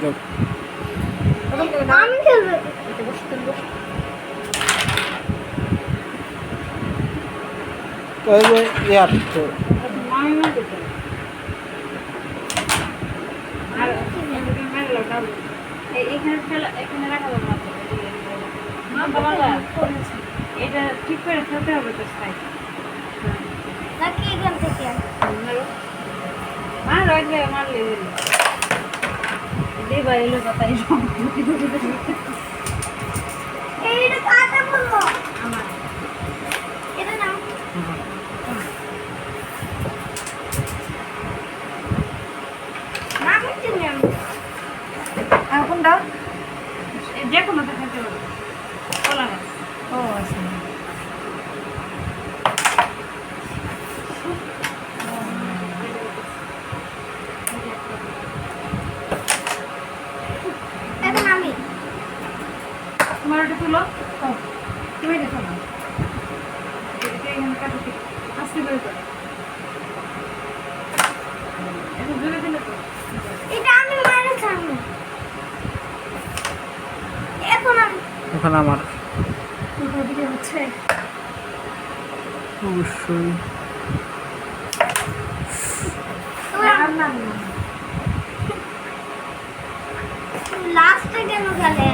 যাও। আমি খেলবো। ইয়ার তো এখানে রাখা যাবে না। এটা ঠিক করে খেলতে হবে তো সাইড নাকি এখান থেকে মারলে দেবা এলো কথাই এইটা কাটা বলবো আমার এটা নাও না করতে নিয়ম এখন দাও যে কোনো খেতে হবে কলা গাছ ও আছে এখন আমি তোমার এটা তুলো তুমি এটা শোনো এটা এখানে কাটতে আস্তে করে দাও এটা জোরে দিলে তো এটা আমি মারা ছাড়বো এখন আমার ওদিকে হচ্ছে অবশ্যই লাস্টে কেন গেলে